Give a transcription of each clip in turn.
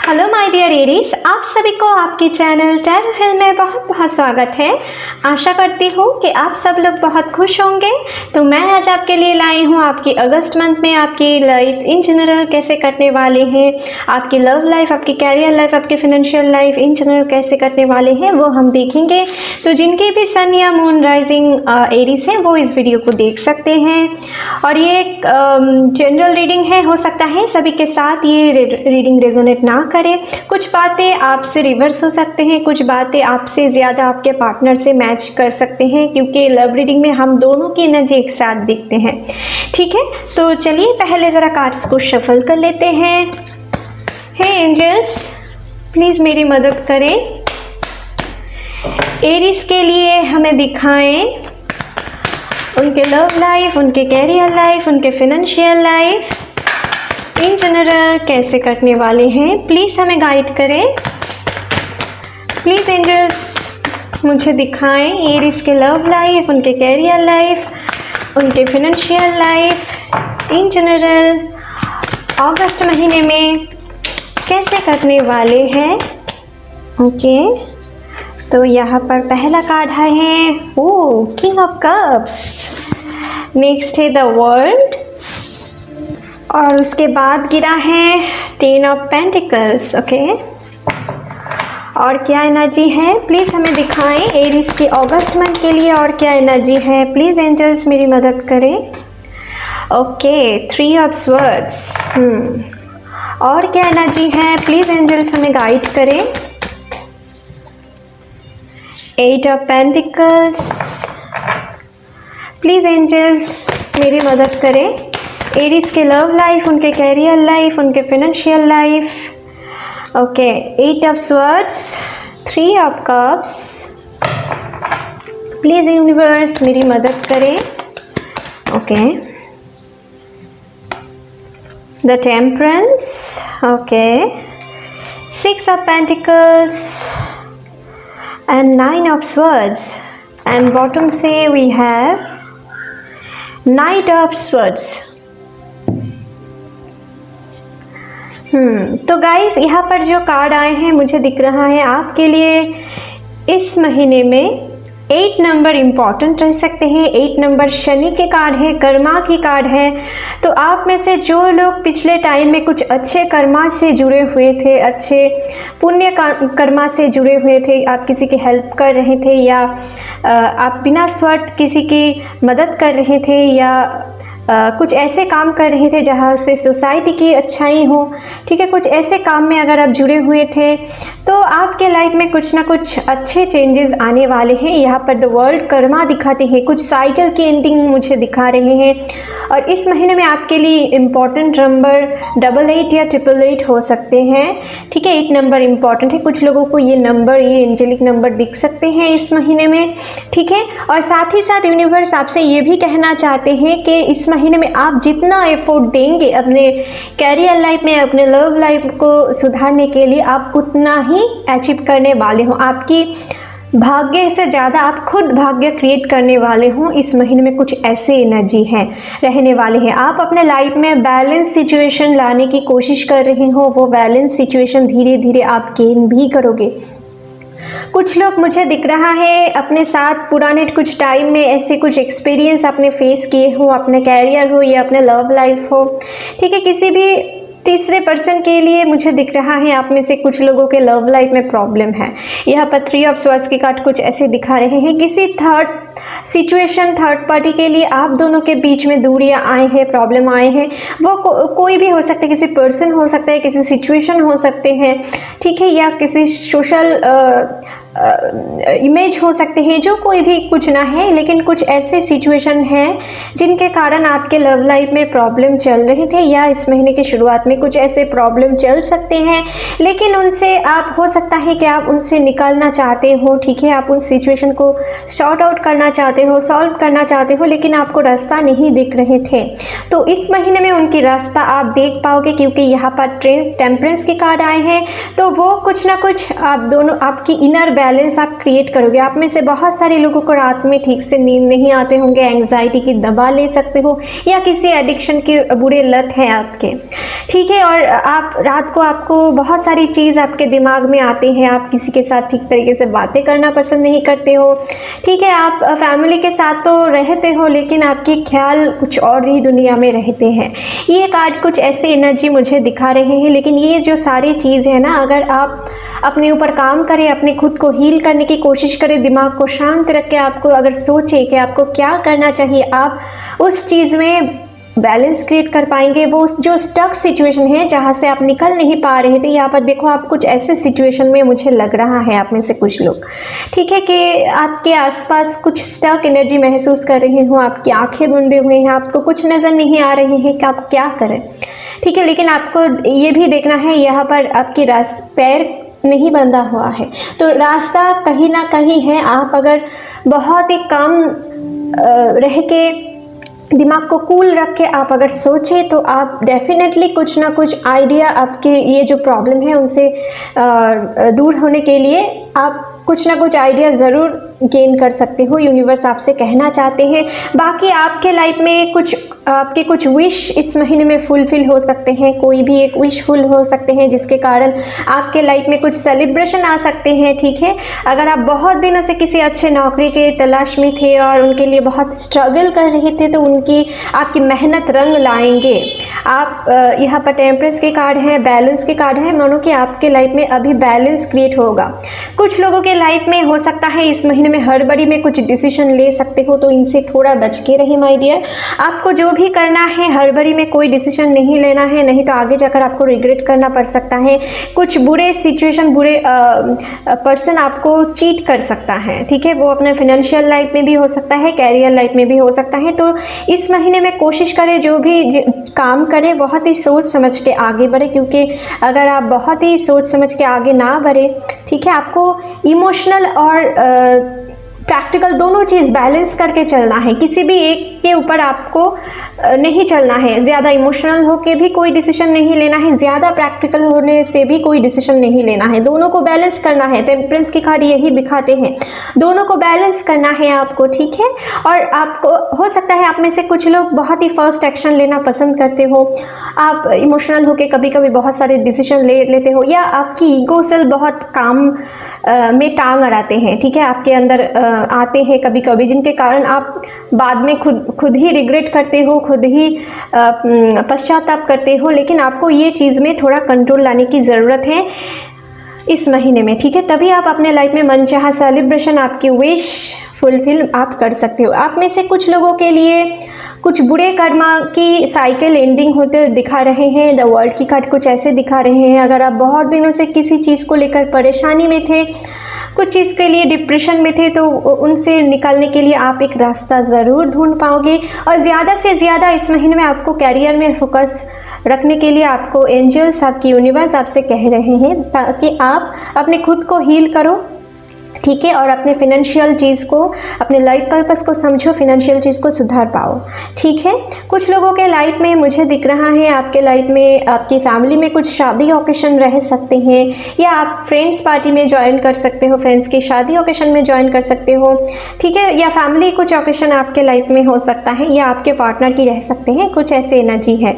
Hello my dear Aries, आप सभी को आपके चैनल टैरो हिल में बहुत बहुत स्वागत है। आशा करती हूँ कि आप सब लोग बहुत खुश होंगे। तो मैं आज आपके लिए लाई हूँ आपकी अगस्त मंथ में आपकी लाइफ इन जनरल कैसे कटने वाले हैं, आपकी लव लाइफ, आपकी कैरियर लाइफ, आपकी फाइनेंशियल लाइफ इन जनरल कैसे कटने वाले हैं वो हम देखेंगे। तो जिनके भी सन या मून राइजिंग एरीज हैं वो इस वीडियो को देख सकते हैं। और ये एक जनरल रीडिंग है, हो सकता है सभी के साथ ये रीडिंग रेजोनेट ना करे। कुछ बातें आपसे रिवर्स हो सकते हैं, कुछ बातें आपसे ज़्यादा आपके पार्टनर से मैच कर सकते हैं, क्योंकि लव रीडिंग में हम दोनों की एनर्जी एक साथ दिखते हैं। ठीक है, तो चलिए पहले ज़रा कार्ड्स को शफल कर लेते हैं। हे एंजल्स, प्लीज़ मेरी मदद करें। एरीज के लिए हमें दिखाएं उनके लव लाइफ, उनके कैरियर लाइफ, उनके फाइनेंशियल लाइफ इन जनरल कैसे कटने वाले हैं। प्लीज़ हमें गाइड करें। प्लीज़ एंजल्स मुझे दिखाएं एरीज के लव लाइफ, उनके कैरियर लाइफ, उनके फाइनेंशियल लाइफ इन जनरल अगस्त महीने में कैसे कटने वाले हैं। ओके, तो यहाँ पर पहला कार्ड है ओ किंग ऑफ कप्स, नेक्स्ट है द वर्ल्ड, और उसके बाद गिरा है 10 ऑफ पेंटिकल्स। ओके, और क्या एनर्जी है प्लीज़ हमें दिखाएं एरीज की अगस्त मंथ के लिए, और क्या एनर्जी है प्लीज़ एंजल्स मेरी मदद करें। ओके, 3 ऑफ स्वर्ड्स, और क्या एनर्जी है प्लीज़ एंजल्स हमें गाइड करें। 8 ऑफ पेंटिकल्स, प्लीज़ एंजल्स मेरी मदद करें। एरीज के लव लाइफ, उनके कैरियर लाइफ, उनके financial life. Okay, 8 of swords, 3 of cups, please universe मेरी मदद करें। Okay, the temperance, okay, 6 of pentacles and 9 of swords, and bottom से we have knight of swords. तो गाइस यहाँ पर जो कार्ड आए हैं मुझे दिख रहा है आपके लिए इस महीने में 8 नंबर इम्पॉर्टेंट रह सकते हैं। 8 नंबर शनि के कार्ड है, कर्मा की कार्ड है। तो आप में से जो लोग पिछले टाइम में कुछ अच्छे कर्मा से जुड़े हुए थे, अच्छे पुण्य कर्मा से जुड़े हुए थे, आप किसी की हेल्प कर रहे थे, या आप बिना स्वार्थ किसी की मदद कर रहे थे, या कुछ ऐसे काम कर रहे थे जहाँ से सोसाइटी की अच्छाई हो, ठीक है, कुछ ऐसे काम में अगर आप जुड़े हुए थे तो आपके लाइफ में कुछ ना कुछ अच्छे चेंजेस आने वाले हैं। यहाँ पर द वर्ल्ड कर्मा दिखाते हैं, कुछ साइकिल की एंडिंग मुझे दिखा रहे हैं। और इस महीने में आपके लिए इम्पॉर्टेंट नंबर 88 या 888 हो सकते हैं। ठीक है, 8 नंबर इम्पॉर्टेंट है। कुछ लोगों को ये नंबर, ये एंजेलिक नंबर दिख सकते हैं इस महीने में। ठीक है, और साथ ही साथ यूनिवर्स आपसे ये भी कहना चाहते हैं कि इस महीने में आप जितना एफर्ट देंगे अपने कैरियर लाइफ में, अपने लव लाइफ को सुधारने के लिए, आप उतना ही अचीव करने वाले हो। आपकी भाग्य से ज़्यादा आप खुद भाग्य क्रिएट करने वाले हो। इस महीने में कुछ ऐसे एनर्जी हैं रहने वाले हैं। आप अपने लाइफ में बैलेंस सिचुएशन लाने की कोशिश कर रहे हो, वो बैलेंस सिचुएशन धीरे धीरे आप गेन भी करोगे। कुछ लोग मुझे दिख रहा है अपने साथ पुराने कुछ टाइम में ऐसे कुछ एक्सपीरियंस आपने फेस किए हो, अपने कैरियर हो या अपने लव लाइफ हो। ठीक है, किसी भी तीसरे पर्सन के लिए मुझे दिख रहा है आप में से कुछ लोगों के लव लाइफ में प्रॉब्लम है। यहाँ पर 3 ऑफ स्वर्ड्स की कार्ड कुछ ऐसे दिखा रहे हैं, किसी थर्ड सिचुएशन, थर्ड पार्टी के लिए आप दोनों के बीच में दूरियां आए हैं, प्रॉब्लम आए हैं। वो कोई भी हो सकता है, किसी पर्सन हो सकता है, किसी सिचुएशन हो सकते हैं, ठीक है, या किसी सोशल इमेज हो सकते हैं, जो कोई भी कुछ ना है, लेकिन कुछ ऐसे सिचुएशन हैं जिनके कारण आपके लव लाइफ में प्रॉब्लम चल रहे थे, या इस महीने की शुरुआत में कुछ ऐसे प्रॉब्लम चल सकते हैं, लेकिन उनसे आप हो सकता है कि आप उनसे निकलना चाहते हो। ठीक है, आप उस सिचुएशन को सॉर्ट आउट करना चाहते हो, सॉल्व करना चाहते हो, लेकिन आपको रास्ता नहीं दिख रहे थे। तो इस महीने में उनकी रास्ता आप देख पाओगे, क्योंकि यहाँ पर टेम्परेंस के कार्ड आए हैं। तो वो कुछ ना कुछ आप दोनों, आपकी इनर बैलेंस आप क्रिएट करोगे। आप में से बहुत सारे लोगों को रात में ठीक से नींद नहीं आते होंगे, एंग्जाइटी की दवा ले सकते हो या किसी एडिक्शन की बुरे लत है आपके, ठीक है। और आप रात को आपको बहुत सारी चीज़ आपके दिमाग में आती है, आप किसी के साथ ठीक तरीके से बातें करना पसंद नहीं करते हो, ठीक है। आप फैमिली के साथ तो रहते हो लेकिन आपके ख्याल कुछ और ही दुनिया में रहते हैं। ये कार्ड कुछ ऐसे एनर्जी मुझे दिखा रहे हैं। लेकिन ये जो सारी चीज़ है ना, अगर आप अपने ऊपर काम करें, अपने खुद को हील करने की कोशिश करें, दिमाग को शांत रख के आपको अगर सोचे कि आपको क्या करना चाहिए, आप उस चीज़ में बैलेंस क्रिएट कर पाएंगे। वो जो स्टक सिचुएशन है जहाँ से आप निकल नहीं पा रहे थे, यहाँ पर देखो आप कुछ ऐसे सिचुएशन में मुझे लग रहा है आप में से कुछ लोग, ठीक है, कि आपके आसपास कुछ स्टक एनर्जी महसूस कर रहे हो, आपकी आंखें बंधे हुए हैं, आपको कुछ नज़र नहीं आ रहे हैं कि आप क्या करें, ठीक है। लेकिन आपको ये भी देखना है यहाँ पर आपकी पैर नहीं बंधा हुआ है, तो रास्ता कहीं ना कहीं है। आप अगर बहुत ही कम रह के दिमाग को कूल रख के आप अगर सोचें तो आप डेफिनेटली कुछ ना कुछ आइडिया आपके ये जो प्रॉब्लम है उनसे दूर होने के लिए आप कुछ ना कुछ आइडिया ज़रूर गेन कर सकते हो। यूनिवर्स आपसे कहना चाहते हैं। बाकी आपके लाइफ में कुछ आपके कुछ विश इस महीने में फुलफिल हो सकते हैं, कोई भी एक विश फुल हो सकते हैं जिसके कारण आपके लाइफ में कुछ सेलिब्रेशन आ सकते हैं, ठीक है। अगर आप बहुत दिनों से किसी अच्छे नौकरी के तलाश में थे और उनके लिए बहुत स्ट्रगल कर रहे थे तो उनकी आपकी मेहनत रंग लाएंगे। आप यहाँ पर टेम्परेंस के कार्ड हैं, बैलेंस के कार्ड हैं, मानो कि आपके लाइफ में अभी बैलेंस क्रिएट होगा। कुछ लोगों के लाइफ में हो सकता है इस महीने में हड़बड़ी में कुछ डिसीजन ले सकते हो, तो इनसे थोड़ा बच के रहिए माय डियर। आपको जो भी करना है हड़बड़ी में कोई डिसीजन नहीं लेना है, नहीं तो आगे जाकर आपको रिग्रेट करना पड़ सकता है। कुछ बुरे सिचुएशन, बुरे पर्सन आपको चीट कर सकता है, ठीक है। वो अपने फाइनेंशियल लाइफ में भी हो सकता है, कैरियर लाइफ में भी हो सकता है। तो इस महीने में कोशिश करें जो भी काम करें बहुत ही सोच समझ के आगे बढ़े, क्योंकि अगर आप बहुत ही सोच समझ के आगे ना बढ़े, ठीक है, आपको इमोशनल और प्रैक्टिकल दोनों चीज़ बैलेंस करके चलना है। किसी भी एक के ऊपर आपको नहीं चलना है। ज़्यादा इमोशनल होके भी कोई डिसीजन नहीं लेना है, ज़्यादा प्रैक्टिकल होने से भी कोई डिसीजन नहीं लेना है। दोनों को बैलेंस करना है। टेम्परेंस की कार्ड यही दिखाते हैं, दोनों को बैलेंस करना है आपको, ठीक है। और आपको हो सकता है आप में से कुछ लोग बहुत ही फर्स्ट एक्शन लेना पसंद करते हो, आप इमोशनल होके कभी कभी बहुत सारे डिसीजन ले लेते हो, या आपकी ईगो सेल बहुत काम में टांग अड़ाते हैं, ठीक है, आपके अंदर आते हैं कभी कभी, जिनके कारण आप बाद में खुद ही रिग्रेट करते हो, खुद ही पश्चाताप करते हो। लेकिन आपको ये चीज़ में थोड़ा कंट्रोल लाने की ज़रूरत है इस महीने में, ठीक है। तभी आप अपने लाइफ में मनचाहा सेलिब्रेशन, आपकी विश फुलफिल आप कर सकते हो। आप में से कुछ लोगों के लिए कुछ बुरे कर्मा की साइकिल एंडिंग होते दिखा रहे हैं। द वर्ल्ड की कार्ड कुछ ऐसे दिखा रहे हैं। अगर आप बहुत दिनों से किसी चीज़ को लेकर परेशानी में थे, कुछ चीज़ के लिए डिप्रेशन में थे, तो उनसे निकलने के लिए आप एक रास्ता ज़रूर ढूंढ पाओगे। और ज़्यादा से ज़्यादा इस महीने में आपको कैरियर में फोकस रखने के लिए आपको एंजल्स, आपकी यूनिवर्स आपसे कह रहे हैं ताकि आप अपने खुद को हील करो, ठीक है, और अपने फिनेंशियल चीज़ को, अपने लाइफ पर्पस को समझो, फिनेंशियल चीज़ को सुधार पाओ, ठीक है। कुछ लोगों के लाइफ में मुझे दिख रहा है आपके लाइफ में आपकी फैमिली में कुछ शादी ओकेशन रह सकते हैं, या आप फ्रेंड्स पार्टी में ज्वाइन कर सकते हो, फ्रेंड्स की शादी ओकेशन में ज्वाइन कर सकते हो, ठीक है, या फैमिली कुछ ओकेशन आपके लाइफ में हो सकता है, या आपके पार्टनर की रह सकते हैं, कुछ ऐसे एनर्जी है।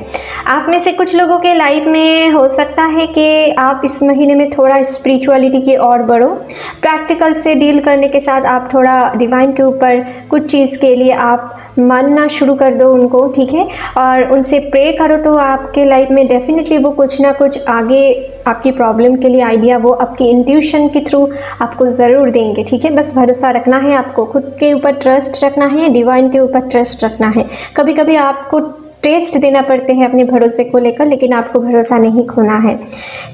आप में से कुछ लोगों के लाइफ में हो सकता है कि आप इस महीने में थोड़ा स्पिरिचुअलिटी की ओर बढ़ो, प्रैक्टिकल से डील करने के साथ आप थोड़ा डिवाइन के ऊपर कुछ चीज़ के लिए आप मानना शुरू कर दो उनको, ठीक है, और उनसे प्रे करो, तो आपके लाइफ में डेफिनेटली वो कुछ ना कुछ आगे आपकी प्रॉब्लम के लिए आइडिया वो आपकी इंट्यूशन के थ्रू आपको ज़रूर देंगे, ठीक है। बस भरोसा रखना है आपको, खुद के ऊपर ट्रस्ट रखना है, डिवाइन के ऊपर ट्रस्ट रखना है। कभी कभी आपको टेस्ट देना पड़ते हैं अपने भरोसे को लेकर, लेकिन आपको भरोसा नहीं खोना है,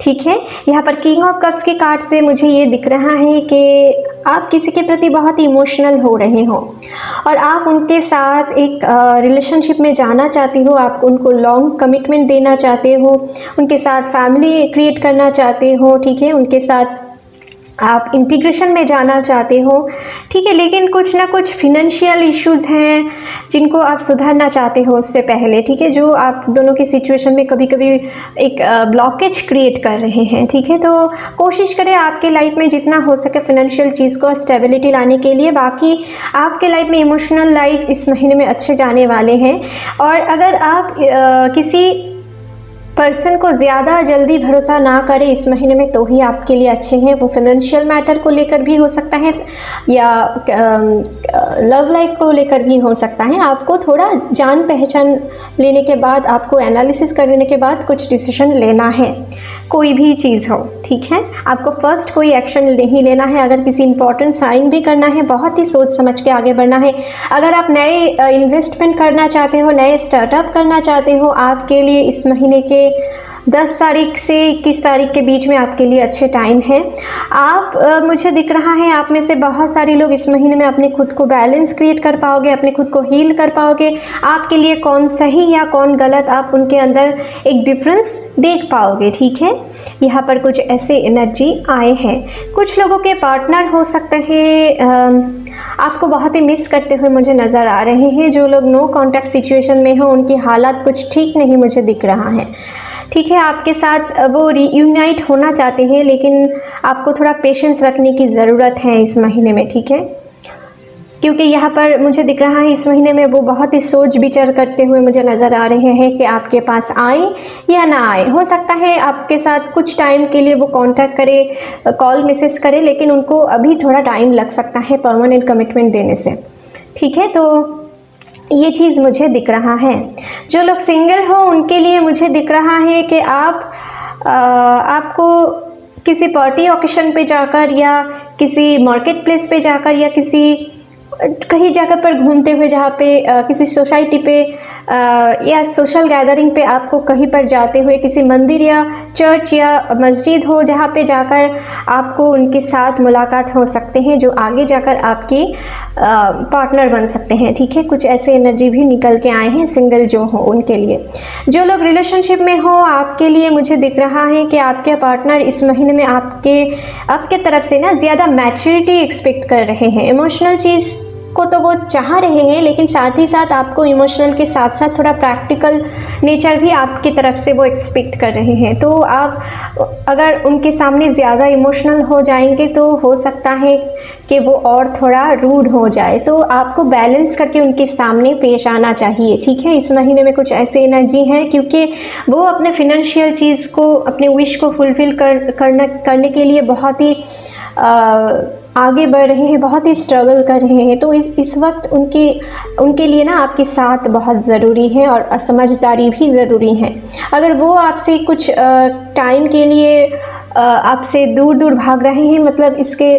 ठीक है। यहाँ पर किंग ऑफ कप्स की कार्ड से मुझे ये दिख रहा है कि आप किसी के प्रति बहुत इमोशनल हो रहे हो और आप उनके साथ एक रिलेशनशिप में जाना चाहते हो, आप उनको लॉन्ग कमिटमेंट देना चाहते हो, उनके साथ फैमिली क्रिएट करना चाहते हो, ठीक है, उनके साथ आप इंटीग्रेशन में जाना चाहते हो, ठीक है, लेकिन कुछ ना कुछ फिनेंशियल इश्यूज़ हैं जिनको आप सुधारना चाहते हो उससे पहले, ठीक है, जो आप दोनों की सिचुएशन में कभी कभी एक ब्लॉकेज क्रिएट कर रहे हैं, ठीक है। तो कोशिश करें आपके लाइफ में जितना हो सके फिनेंशियल चीज़ को स्टेबिलिटी लाने के लिए। बाकी आपके लाइफ में इमोशनल लाइफ इस महीने में अच्छे जाने वाले हैं। और अगर आप किसी पर्सन को ज़्यादा जल्दी भरोसा ना करें इस महीने में तो ही आपके लिए अच्छे हैं। वो फाइनेंशियल मैटर को लेकर भी हो सकता है या लव लाइफ को लेकर भी हो सकता है। आपको थोड़ा जान पहचान लेने के बाद, आपको एनालिसिस करने के बाद कुछ डिसीजन लेना है, कोई भी चीज़ हो, ठीक है। आपको फर्स्ट कोई एक्शन नहीं लेना है। अगर किसी इंपॉर्टेंट साइन भी करना है, बहुत ही सोच समझ के आगे बढ़ना है। अगर आप नए इन्वेस्टमेंट करना चाहते हो, नए स्टार्टअप करना चाहते हो, आपके लिए इस महीने के 10 तारीख से 21 तारीख के बीच में आपके लिए अच्छे टाइम है। आप मुझे दिख रहा है आप में से बहुत सारे लोग इस महीने में अपने खुद को बैलेंस क्रिएट कर पाओगे, अपने खुद को हील कर पाओगे। आपके लिए कौन सही या कौन गलत, आप उनके अंदर एक डिफरेंस देख पाओगे, ठीक है। यहाँ पर कुछ ऐसे एनर्जी आए हैं। कुछ लोगों के पार्टनर हो सकते हैं आपको बहुत ही मिस करते हुए मुझे नज़र आ रहे हैं। जो लोग नो कॉन्टैक्ट सिचुएशन में हो, उनकी हालात कुछ ठीक नहीं मुझे दिख रहा है, ठीक है। आपके साथ वो रीयूनाइट होना चाहते हैं, लेकिन आपको थोड़ा पेशेंस रखने की ज़रूरत है इस महीने में, ठीक है, क्योंकि यहाँ पर मुझे दिख रहा है इस महीने में वो बहुत ही सोच विचार करते हुए मुझे नज़र आ रहे हैं कि आपके पास आए या ना आए। हो सकता है आपके साथ कुछ टाइम के लिए वो कांटेक्ट करे, कॉल मैसेज करे, लेकिन उनको अभी थोड़ा टाइम लग सकता है परमानेंट कमिटमेंट देने से, ठीक है। तो ये चीज़ मुझे दिख रहा है। जो लोग सिंगल हो उनके लिए मुझे दिख रहा है कि आपको किसी पार्टी ओकेशन पे जाकर या किसी मार्केट प्लेस पे जाकर या किसी कहीं जगह पर घूमते हुए, जहाँ पे किसी सोसाइटी पे या सोशल गैदरिंग पे आपको कहीं पर जाते हुए किसी मंदिर या चर्च या मस्जिद हो, जहाँ पे जाकर आपको उनके साथ मुलाकात हो सकते हैं जो आगे जाकर आपके पार्टनर बन सकते हैं, ठीक है। कुछ ऐसे एनर्जी भी निकल के आए हैं सिंगल जो हो उनके लिए। जो लोग रिलेशनशिप में हो, आपके लिए मुझे दिख रहा है कि आपके पार्टनर इस महीने में आपके तरफ से ना ज़्यादा मैच्योरिटी एक्सपेक्ट कर रहे हैं। इमोशनल चीज़ को तो वो चाह रहे हैं, लेकिन साथ ही साथ आपको इमोशनल के साथ साथ थोड़ा प्रैक्टिकल नेचर भी आपकी तरफ से वो एक्सपेक्ट कर रहे हैं। तो आप अगर उनके सामने ज़्यादा इमोशनल हो जाएंगे तो हो सकता है कि वो और थोड़ा रूड हो जाए, तो आपको बैलेंस करके उनके सामने पेश आना चाहिए, ठीक है। इस महीने में कुछ ऐसे एनर्जी हैं क्योंकि वो अपने फिनेंशियल चीज़ को, अपने विश को फुलफिल करने के लिए बहुत ही आगे बढ़ रहे हैं, बहुत ही स्ट्रगल कर रहे हैं। तो इस वक्त उनके लिए ना आपके साथ बहुत ज़रूरी है और समझदारी भी ज़रूरी है। अगर वो आपसे कुछ टाइम के लिए आपसे दूर दूर भाग रहे हैं, मतलब इसके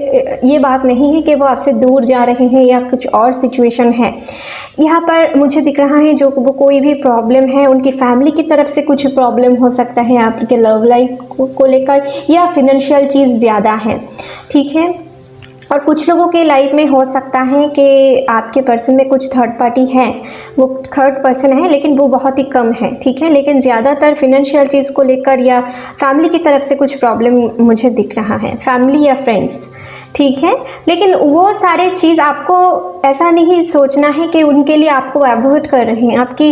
ये बात नहीं है कि वो आपसे दूर जा रहे हैं या कुछ और सिचुएशन है। यहाँ पर मुझे दिख रहा है जो वो कोई भी प्रॉब्लम है, उनकी फैमिली की तरफ से कुछ प्रॉब्लम हो सकता है आपके लव लाइफ को लेकर, या फिनेंशियल चीज़ ज़्यादा है, ठीक है। और कुछ लोगों के लाइफ में हो सकता है कि आपके पर्सन में कुछ थर्ड पार्टी है, वो थर्ड पर्सन है लेकिन वो बहुत ही कम है, ठीक है। लेकिन ज़्यादातर फिनेंशियल चीज़ को लेकर या फैमिली की तरफ से कुछ प्रॉब्लम मुझे दिख रहा है, फैमिली या फ्रेंड्स, ठीक है। लेकिन वो सारे चीज़ आपको ऐसा नहीं सोचना है कि उनके लिए आपको अवॉइड कर रहे हैं, आपकी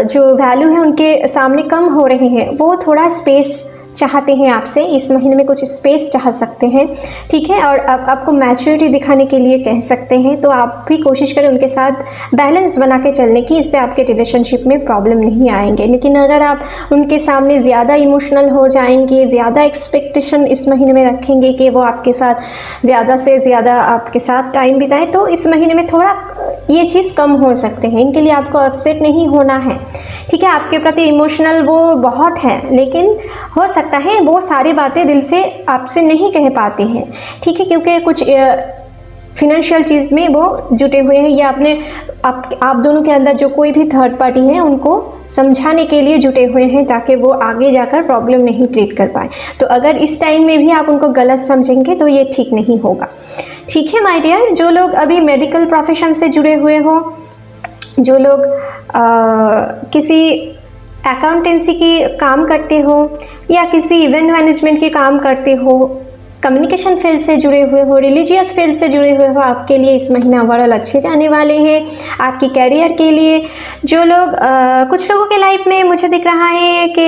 जो वैल्यू है उनके सामने कम हो रहे हैं। वो थोड़ा स्पेस चाहते हैं आपसे, इस महीने में कुछ स्पेस चाह सकते हैं, ठीक है। और आपको मैच्योरिटी दिखाने के लिए कह सकते हैं, तो आप भी कोशिश करें उनके साथ बैलेंस बना के चलने की, इससे आपके रिलेशनशिप में प्रॉब्लम नहीं आएंगे। लेकिन अगर आप उनके सामने ज़्यादा इमोशनल हो जाएंगे, ज़्यादा एक्सपेक्टेशन इस महीने में रखेंगे कि वो आपके साथ ज़्यादा से ज़्यादा आपके साथ टाइम बिताएं, तो इस महीने में थोड़ा ये चीज़ कम हो सकते हैं। इनके लिए आपको अपसेट नहीं होना है, ठीक है। आपके प्रति इमोशनल वो बहुत है, लेकिन हो सकता है वो सारी बातें दिल से आपसे नहीं कह पाते हैं, ठीक है, क्योंकि कुछ फिनेंशियल चीज़ में वो जुटे हुए हैं, या आप दोनों के अंदर जो कोई भी थर्ड पार्टी है उनको समझाने के लिए जुटे हुए हैं ताकि वो आगे जाकर प्रॉब्लम नहीं क्रिएट कर पाए। तो अगर इस टाइम में भी आप उनको गलत समझेंगे तो ये ठीक नहीं होगा, ठीक है माय डियर। जो लोग अभी मेडिकल प्रोफेशन से जुड़े हुए हो, जो लोग किसी अकाउंटेंसी की काम करते हो या किसी इवेंट मैनेजमेंट के काम करते हो, कम्युनिकेशन फील्ड से जुड़े हुए हो, रिलीजियस फील्ड से जुड़े हुए हो, आपके लिए इस महीना ओवरऑल अच्छे जाने वाले हैं। आपकी कैरियर के लिए जो लोग कुछ लोगों के लाइफ में मुझे दिख रहा है कि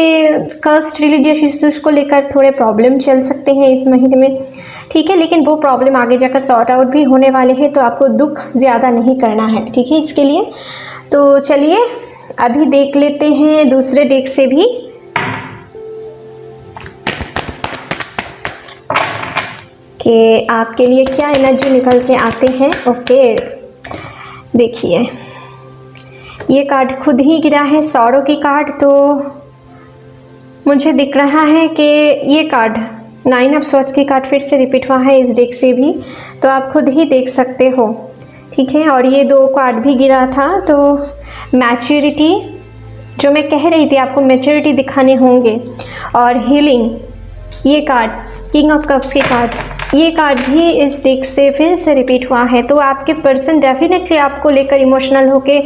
कास्ट रिलीजियस इश्यूज को लेकर थोड़े प्रॉब्लम चल सकते हैं इस महीने में, ठीक है, लेकिन वो प्रॉब्लम आगे जाकर सॉर्ट आउट भी होने वाले हैं, तो आपको दुख ज़्यादा नहीं करना है, ठीक है, इसके लिए। तो चलिए अभी देख लेते हैं दूसरे डेक से भी कि आपके लिए क्या एनर्जी निकल के आते हैं। ओके, देखिए ये कार्ड खुद ही गिरा है, सौरों की कार्ड। तो मुझे दिख रहा है कि ये कार्ड 9 ऑफ स्वॉर्ड्स की कार्ड फिर से रिपीट हुआ है इस डेक से भी, तो आप खुद ही देख सकते हो, ठीक है। और ये 2 कार्ड भी गिरा था, तो मैच्योरिटी, जो मैं कह रही थी आपको मैच्योरिटी दिखाने होंगे, और हीलिंग, ये कार्ड किंग ऑफ कप्स की कार्ड, ये कार्ड भी इस डेक से फिर से रिपीट हुआ है। तो आपके पर्सन डेफिनेटली आपको लेकर इमोशनल होके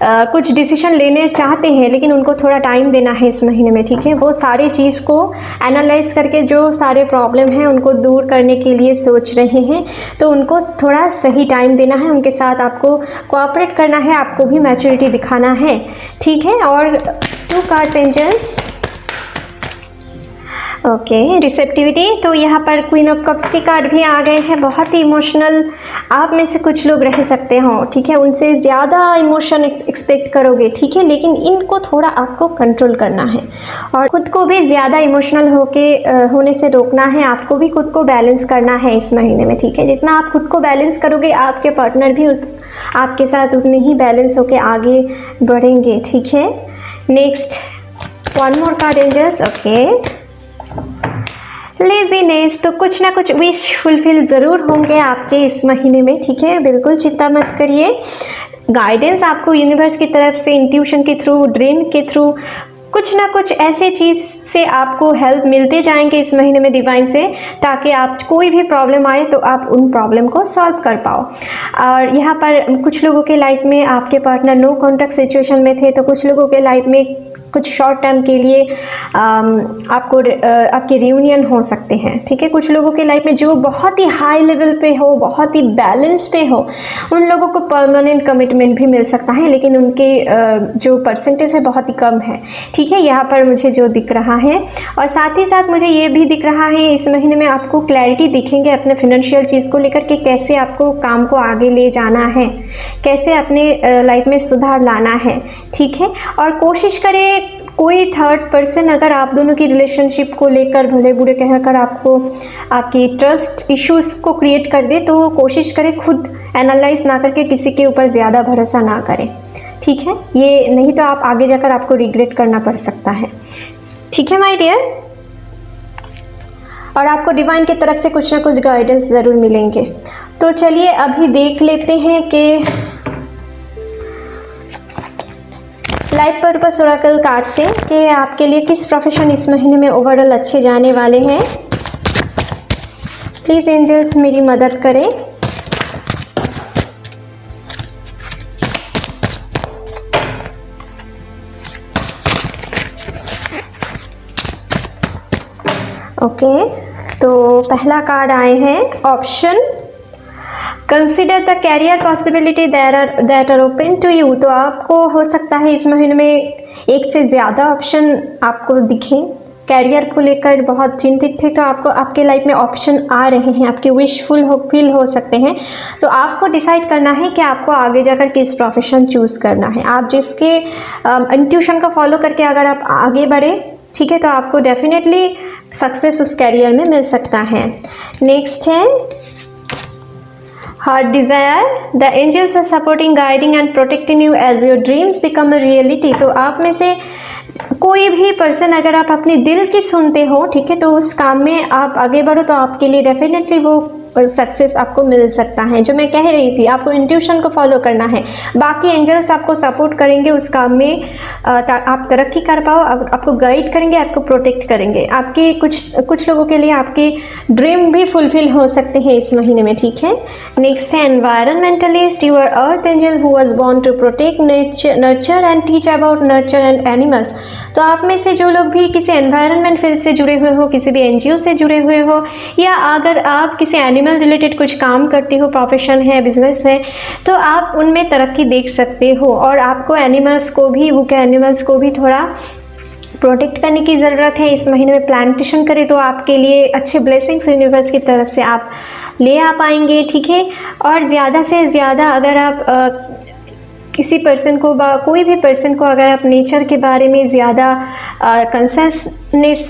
कुछ डिसीजन लेने चाहते हैं, लेकिन उनको थोड़ा टाइम देना है इस महीने में, ठीक है। वो सारी चीज़ को एनालाइज करके जो सारे प्रॉब्लम हैं उनको दूर करने के लिए सोच रहे हैं, तो उनको थोड़ा सही टाइम देना है, उनके साथ आपको कोऑपरेट करना है, आपको भी मैच्योरिटी दिखाना है, ठीक है। और 2 कार्ड्स एंजल्स, ओके, रिसेप्टिविटी। तो यहाँ पर क्वीन ऑफ कप्स के कार्ड भी आ गए हैं। बहुत ही इमोशनल आप में से कुछ लोग रह सकते हो, ठीक है, उनसे ज़्यादा इमोशन एक्सपेक्ट करोगे, ठीक है, लेकिन इनको थोड़ा आपको कंट्रोल करना है और खुद को भी ज़्यादा इमोशनल होने से रोकना है। आपको भी खुद को बैलेंस करना है इस महीने में, ठीक है। जितना आप खुद को बैलेंस करोगे, आपके पार्टनर भी आपके साथ उतने ही बैलेंस होके आगे बढ़ेंगे, ठीक है। नेक्स्ट 1 मोर कार्ड एंजल्स, ओके, लेजीनेस। तो कुछ ना कुछ विश फुलफिल ज़रूर होंगे आपके इस महीने में, ठीक है, बिल्कुल चिंता मत करिए। गाइडेंस आपको यूनिवर्स की तरफ से, इंट्यूशन के थ्रू, ड्रीम के थ्रू, कुछ ना कुछ ऐसे चीज़ से आपको हेल्प मिलते जाएंगे इस महीने में डिवाइन से, ताकि आप कोई भी प्रॉब्लम आए तो आप उन प्रॉब्लम को सॉल्व कर पाओ। और यहाँ पर कुछ लोगों के लाइफ में आपके पार्टनर नो कॉन्टैक्ट सिचुएशन में थे, तो कुछ लोगों के लाइफ में कुछ शॉर्ट टर्म के लिए आपके रियूनियन हो सकते हैं, ठीक है। कुछ लोगों के लाइफ में जो बहुत ही हाई लेवल पे हो, बहुत ही बैलेंस पे हो, उन लोगों को परमानेंट कमिटमेंट भी मिल सकता है, लेकिन उनके जो परसेंटेज है बहुत ही कम है, ठीक है, यहाँ पर मुझे जो दिख रहा है। और साथ ही साथ मुझे ये भी दिख रहा है इस महीने में आपको क्लैरिटी दिखेंगे अपने फिनेंशियल चीज़ को लेकर के, कैसे आपको काम को आगे ले जाना है, कैसे अपने लाइफ में सुधार लाना है, ठीक है। और कोशिश करें कोई थर्ड पर्सन अगर आप दोनों की रिलेशनशिप को लेकर भले बुरे कहकर आपको आपकी ट्रस्ट इश्यूज को क्रिएट कर दे, तो कोशिश करें खुद एनालाइज ना करके किसी के ऊपर ज़्यादा भरोसा ना करें, ठीक है। ये नहीं तो आप आगे जाकर आपको रिग्रेट करना पड़ सकता है, ठीक है माय डियर। और आपको डिवाइन की तरफ से कुछ ना कुछ गाइडेंस ज़रूर मिलेंगे। तो चलिए अभी देख लेते हैं कि लाइफ पर्पस ओरेकल कार्ड से कि आपके लिए किस प्रोफेशन इस महीने में ओवरऑल अच्छे जाने वाले हैं। प्लीज़ एंजल्स मेरी मदद करें। ओके, तो पहला कार्ड आए हैं option, consider the career possibility that are open to you. तो आपको हो सकता है इस महीने में एक से ज़्यादा ऑप्शन आपको दिखें, कैरियर को लेकर बहुत चिंतित थे, तो आपको आपके लाइफ में ऑप्शन आ रहे हैं, आपके विश फुल हो सकते हैं। तो आपको डिसाइड करना है कि आपको आगे जाकर किस प्रोफेशन चूज़ करना है। आप जिसके इंट्यूशन को फॉलो करके अगर आप आगे बढ़े, ठीक है, तो आपको डेफिनेटली सक्सेस उस कैरियर में मिल सकता है। नेक्स्ट है Heart desire, the angels are supporting, guiding and protecting you as your dreams become a reality। तो आप में से कोई भी पर्सन अगर आप अपने दिल की सुनते हो, ठीक है, तो उस काम में आप आगे बढ़ो तो आपके लिए डेफिनेटली वो सक्सेस आपको मिल सकता है। जो मैं कह रही थी, आपको इंट्यूशन को फॉलो करना है, बाकी एंजल्स आपको सपोर्ट करेंगे उस काम में, आप तरक्की कर पाओ, आपको गाइड करेंगे, आपको प्रोटेक्ट करेंगे। आपकी कुछ लोगों के लिए आपकी ड्रीम भी फुलफिल हो सकते हैं इस महीने में, ठीक है। नेक्स्ट है environmentalist, your earth angel who was born to protect nurture and teach about nurture and animals. तो आप में से जो लोग भी किसी एनवायरनमेंट फील्ड से जुड़े हुए हो, किसी भी एनजीओ से जुड़े हुए हो, या अगर आप किसी एनिमल रिलेटेड कुछ काम करते हो, प्रोफेशन है, बिजनेस है, तो आप उनमें तरक्की देख सकते हो। और आपको एनिमल्स को भी, वो क्या एनिमल्स को भी थोड़ा प्रोटेक्ट करने की ज़रूरत है। इस महीने में प्लांटेशन करें तो आपके लिए अच्छे ब्लेसिंग्स यूनिवर्स की तरफ से आप ले आ पाएंगे, ठीक है। और ज़्यादा से ज़्यादा अगर आप किसी पर्सन को, कोई भी पर्सन को अगर आप नेचर के बारे में ज़्यादा कंसर्नेस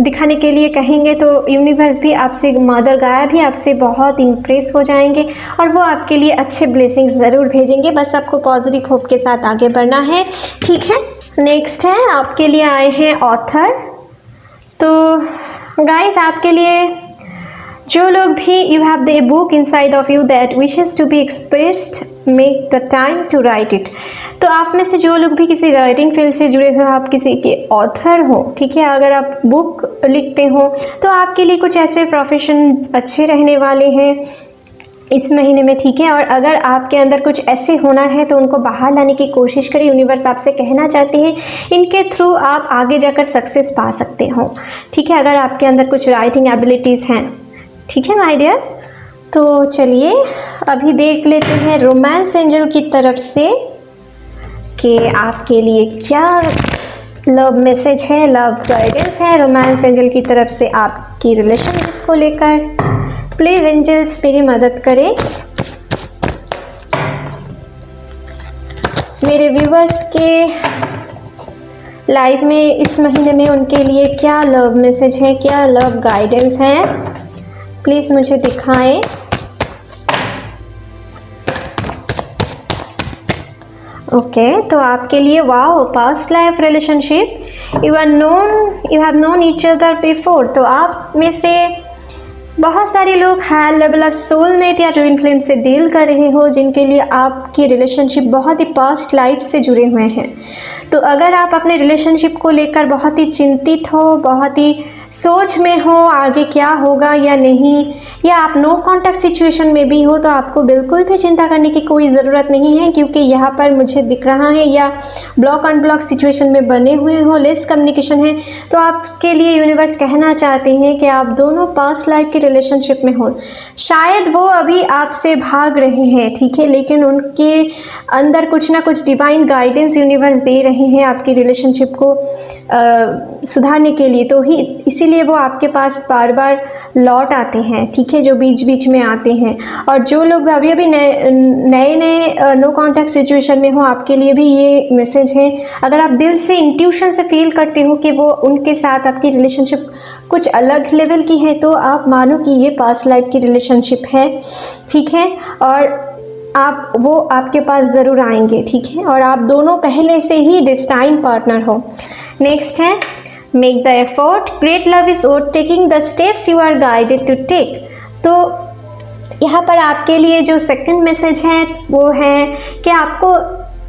दिखाने के लिए कहेंगे तो यूनिवर्स भी आपसे, मदर गाया भी आपसे बहुत इम्प्रेस हो जाएंगे और वो आपके लिए अच्छे ब्लेसिंग्स ज़रूर भेजेंगे। बस आपको पॉजिटिव होप के साथ आगे बढ़ना है, ठीक है। नेक्स्ट है, आपके लिए आए हैं ऑथर। तो गाइस, आपके लिए जो लोग भी, you have the book inside of you that wishes to be expressed, make the time to write it. तो आप में से जो लोग भी किसी राइटिंग फील्ड से जुड़े हो, आप किसी के ऑथर हो, ठीक है, अगर आप बुक लिखते हो तो आपके लिए कुछ ऐसे प्रोफेशन अच्छे रहने वाले हैं इस महीने में, ठीक है। और अगर आपके अंदर कुछ ऐसे हुनर है तो उनको बाहर लाने की कोशिश करें। यूनिवर्स आपसे कहना चाहते हैं इनके थ्रू आप आगे जाकर सक्सेस पा सकते हो, ठीक है, अगर आपके अंदर कुछ राइटिंग एबिलिटीज़ हैं, ठीक है माय डियर। तो चलिए अभी देख लेते हैं रोमांस एंजल की तरफ से कि आपके लिए क्या लव मैसेज है, लव गाइडेंस है रोमांस एंजल की तरफ से आपकी रिलेशनशिप को लेकर। प्लीज़ एंजल्स मेरी मदद करें। मेरे व्यूवर्स के लाइफ में इस महीने में उनके लिए क्या लव मैसेज है, क्या लव गाइडेंस है, प्लीज़ मुझे दिखाएं। ओके, तो आपके लिए wow, past life relationship, you have known each other before. तो आप में से बहुत सारे लोग हाई लेवल ऑफ सोलमेट या ट्विन फ्लेम से डील कर रहे हो, जिनके लिए आपकी रिलेशनशिप बहुत ही पास्ट लाइफ से जुड़े हुए हैं। तो अगर आप अपने रिलेशनशिप को लेकर बहुत ही चिंतित हो, बहुत ही सोच में हो आगे क्या होगा या नहीं, या आप नो कॉन्टैक्ट सिचुएशन में भी हो, तो आपको बिल्कुल भी चिंता करने की कोई ज़रूरत नहीं है, क्योंकि यहाँ पर मुझे दिख रहा है या ब्लॉक अनब्लॉक सिचुएशन में बने हुए हो, लेस कम्युनिकेशन है, तो आपके लिए यूनिवर्स कहना चाहते हैं कि आप दोनों पास्ट लाइफ की रिलेशनशिप में हो। शायद वो अभी आपसे भाग रहे हैं, ठीक है, लेकिन उनके अंदर कुछ ना कुछ डिवाइन गाइडेंस यूनिवर्स दे रहे हैं आपकी रिलेशनशिप को सुधारने के लिए। तो ही इसीलिए वो आपके पास बार बार लौट आते हैं, ठीक है, जो बीच बीच में आते हैं। और जो लोग अभी अभी नए नो कॉन्टैक्ट सिचुएशन में हो, आपके लिए भी ये मैसेज है। अगर आप दिल से, इंट्यूशन से फील करते हो कि वो उनके साथ आपकी रिलेशनशिप कुछ अलग लेवल की है, तो आप मानो कि ये पास्ट लाइफ की रिलेशनशिप है, ठीक है, और वो आपके पास ज़रूर आएंगे, ठीक है, और आप दोनों पहले से ही डिस्टाइन पार्टनर हो। नेक्स्ट है, make the effort, great love is worth taking the steps you are guided to take. तो यहाँ पर आपके लिए जो सेकंड मैसेज है वो है कि आपको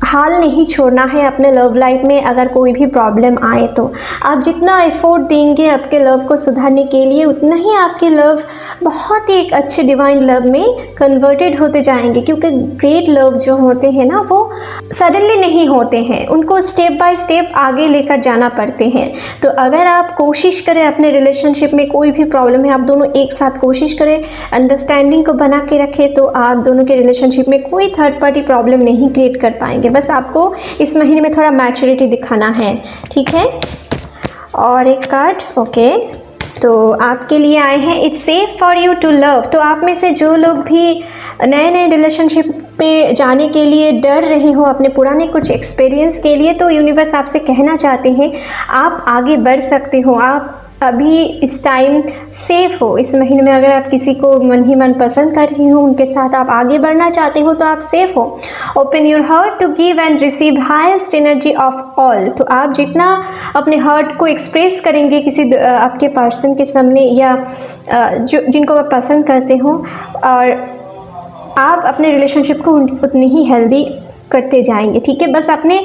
हाल नहीं छोड़ना है अपने लव लाइफ में। अगर कोई भी प्रॉब्लम आए तो आप जितना एफर्ट देंगे आपके लव को सुधारने के लिए, उतना ही आपके लव बहुत ही एक अच्छे डिवाइन लव में कन्वर्टेड होते जाएंगे, क्योंकि ग्रेट लव जो होते हैं ना, वो सडनली नहीं होते हैं, उनको स्टेप बाय स्टेप आगे लेकर जाना पड़ते हैं। तो अगर आप कोशिश करें अपने रिलेशनशिप में कोई भी प्रॉब्लम है, आप दोनों एक साथ कोशिश करें, अंडरस्टैंडिंग को बना के रखें, तो आप दोनों के रिलेशनशिप में कोई थर्ड पार्टी प्रॉब्लम नहीं क्रिएट कर पाएंगे। बस आपको इस महीने में थोड़ा मैच्योरिटी दिखाना है, ठीक है। और एक कार्ड, ओके, तो आपके लिए आए हैं it's safe for you to love. तो आप में से जो लोग भी नए नए रिलेशनशिप पे जाने के लिए डर रहे हो अपने पुराने कुछ एक्सपीरियंस के लिए, तो यूनिवर्स आपसे कहना चाहते हैं आप आगे बढ़ सकते हो, आप अभी इस टाइम सेफ हो। इस महीने में अगर आप किसी को मन ही मन पसंद कर रही हो, उनके साथ आप आगे बढ़ना चाहते हो तो आप सेफ हो। Open your heart to give and receive highest energy of all. तो आप जितना अपने हार्ट को एक्सप्रेस करेंगे किसी आपके पर्सन के सामने या जिनको आप पसंद करते हो, और आप अपने रिलेशनशिप को उतनी ही हेल्दी करते जाएंगे। ठीक है, बस अपने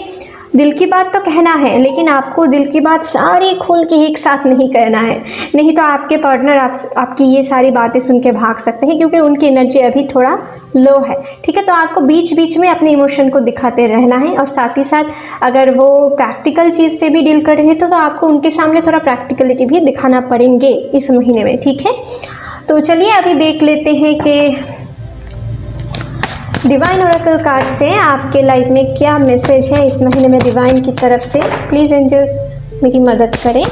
दिल की बात तो कहना है, लेकिन आपको दिल की बात सारी खोल के एक साथ नहीं कहना है, नहीं तो आपके पार्टनर आपकी ये सारी बातें सुन के भाग सकते हैं, क्योंकि उनकी एनर्जी अभी थोड़ा लो है। ठीक है, तो आपको बीच बीच में अपने इमोशन को दिखाते रहना है, और साथ ही साथ अगर वो प्रैक्टिकल चीज़ से भी डील कर रहे हैं तो आपको उनके सामने थोड़ा प्रैक्टिकलिटी भी दिखाना पड़ेंगे इस महीने में। ठीक है, तो चलिए अभी देख लेते हैं कि डिवाइन ओरेकल कार्ड से आपके लाइफ में क्या मैसेज है इस महीने में डिवाइन की तरफ से। प्लीज़ एंजल्स मेरी मदद करें,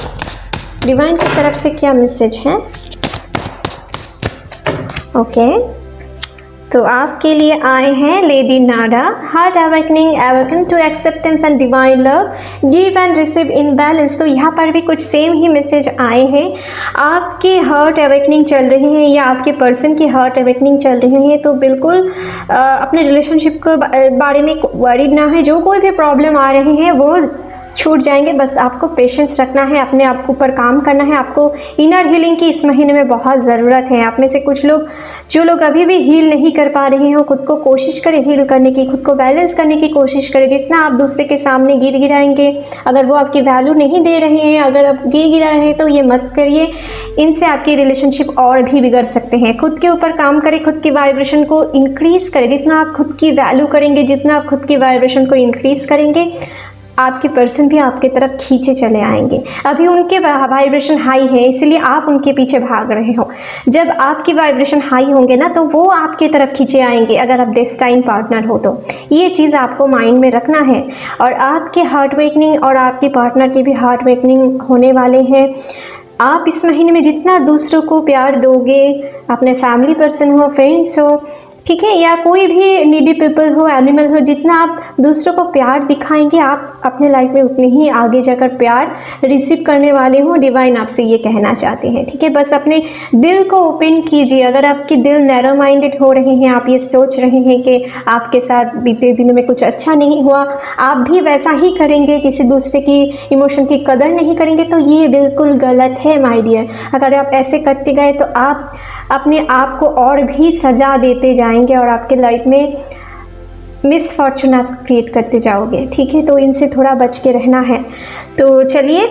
डिवाइन की तरफ से क्या मैसेज है। ओके, तो आपके लिए आए हैं lady Nada, heart awakening, awaken to acceptance and divine love, give and receive in balance. तो यहाँ पर भी कुछ सेम ही मैसेज आए हैं। आपके हार्ट अवेकनिंग चल रहे हैं या आपके पर्सन की हार्ट अवेकनिंग चल रहे हैं, तो बिल्कुल अपने रिलेशनशिप के बारे में वरीड ना है। जो कोई भी प्रॉब्लम आ रहे हैं वो छूट जाएंगे, बस आपको पेशेंस रखना है, अपने आप के ऊपर काम करना है। आपको इनर हीलिंग की इस महीने में बहुत ज़रूरत है। आप में से कुछ लोग जो लोग अभी भी हील नहीं कर पा रहे हो, खुद को कोशिश करें हील करने की, खुद को बैलेंस करने की कोशिश करें। जितना आप दूसरे के सामने गिर गिराएंगे, अगर वो आपकी वैल्यू नहीं दे रहे हैं, अगर आप गिर गिरा रहे हैं तो ये मत करिए, इनसे आपकी रिलेशनशिप और भी बिगड़ सकते हैं। खुद के ऊपर काम करें, खुद की वाइब्रेशन को इंक्रीज करें। जितना आप खुद की वैल्यू करेंगे, जितना आप खुद की वाइब्रेशन को इंक्रीज करेंगे, आपके पर्सन भी आपके तरफ खींचे चले आएंगे। अभी उनके वाइब्रेशन हाई है, इसलिए आप उनके पीछे भाग रहे हो। जब आपकी वाइब्रेशन हाई होंगे ना, तो वो आपके तरफ खींचे आएंगे, अगर आप डेस्टाइन पार्टनर हो तो। ये चीज़ आपको माइंड में रखना है। और आपके हार्ट वेकनिंग और आपके पार्टनर के भी हार्ट वेकनिंग होने वाले हैं। आप इस महीने में जितना दूसरों को प्यार दोगे, अपने फैमिली पर्सन हो, फ्रेंड्स हो, ठीक है, या कोई भी नीडी पीपल हो, एनिमल हो, जितना आप दूसरों को प्यार दिखाएंगे, आप अपने लाइफ में उतने ही आगे जाकर प्यार रिसीव करने वाले हो। डिवाइन आपसे ये कहना चाहते हैं। ठीक है, बस अपने दिल को ओपन कीजिए। अगर आपकी दिल नैरो माइंडेड हो रहे हैं, आप ये सोच रहे हैं कि आपके साथ बीते दिनों में कुछ अच्छा नहीं हुआ, आप भी वैसा ही करेंगे, किसी दूसरे की इमोशन की कदर नहीं करेंगे, तो ये बिल्कुल गलत है माय डियर। अगर आप ऐसे करते गए तो आप अपने आप को और भी सजा देते जाएंगे और आपके लाइफ में मिसफॉर्चून आप क्रिएट करते जाओगे। ठीक है, तो इनसे थोड़ा बच के रहना है। तो चलिए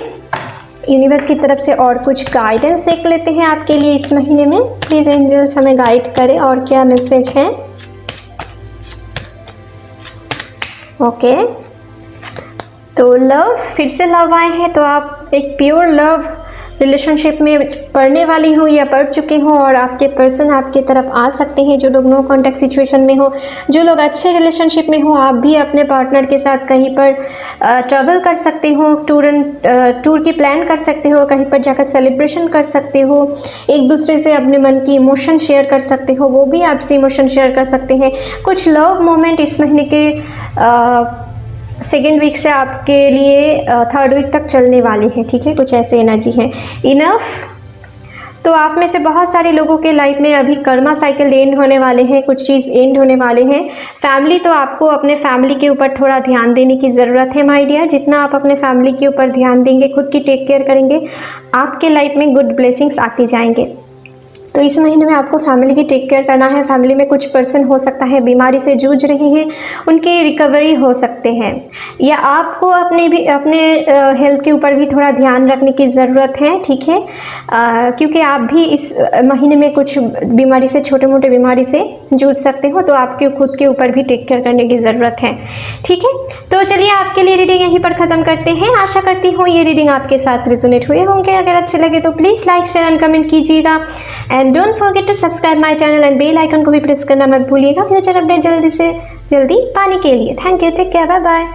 यूनिवर्स की तरफ से और कुछ गाइडेंस देख लेते हैं आपके लिए इस महीने में। प्लीज़ एंजल्स हमें गाइड करें और क्या मैसेज है। ओके, तो लव, फिर से लव आए हैं, तो आप एक प्योर लव रिलेशनशिप में पढ़ने वाली हूँ या पढ़ चुके हों, और आपके पर्सन आपके तरफ आ सकते हैं। जो लोग नो कॉन्टैक्ट सिचुएशन में हो, जो लोग अच्छे रिलेशनशिप में हो, आप भी अपने पार्टनर के साथ कहीं पर ट्रैवल कर सकते हो, टूर की प्लान कर सकते हो, कहीं पर जाकर सेलिब्रेशन कर सकते हो, एक दूसरे से अपने मन की इमोशन शेयर कर सकते हो, वो भी आपसे इमोशन शेयर कर सकते हैं। कुछ लव मोमेंट इस महीने के सेकेंड वीक से आपके लिए थर्ड वीक तक चलने वाले हैं। ठीक है, कुछ ऐसे एनर्जी है। इनफ, तो आप में से बहुत सारे लोगों के लाइफ में अभी कर्मा साइकिल एंड होने वाले हैं, कुछ चीज़ एंड होने वाले हैं। फैमिली, तो आपको अपने फैमिली के ऊपर थोड़ा ध्यान देने की ज़रूरत है माय डियर। जितना आप अपने फैमिली के ऊपर ध्यान देंगे, खुद की टेक केयर करेंगे, आपके लाइफ में गुड ब्लेसिंग्स आती जाएंगे। तो इस महीने में आपको फैमिली की टेक केयर करना है। फैमिली में कुछ पर्सन हो सकता है बीमारी से जूझ रहे हैं, उनके रिकवरी हो सकते हैं, या आपको अपने हेल्थ के ऊपर भी थोड़ा ध्यान रखने की ज़रूरत है। ठीक है, क्योंकि आप भी इस महीने में कुछ बीमारी से, छोटे मोटे बीमारी से जूझ सकते हो, तो आपके खुद के ऊपर भी टेक केयर करने की ज़रूरत है। ठीक है, तो चलिए आपके लिए रीडिंग यहीं पर ख़त्म करते हैं। आशा करती हूँ ये रीडिंग आपके साथ रेजोनेट हुए होंगे। अगर अच्छे लगे तो please like, share and comment कीजिएगा, and don't forget to subscribe my channel and bell icon को भी प्रेस करना मत भूलिएगा फ्यूचर अपडेट जल्दी से जल्दी पाने के लिए। Thank you, take care, bye bye.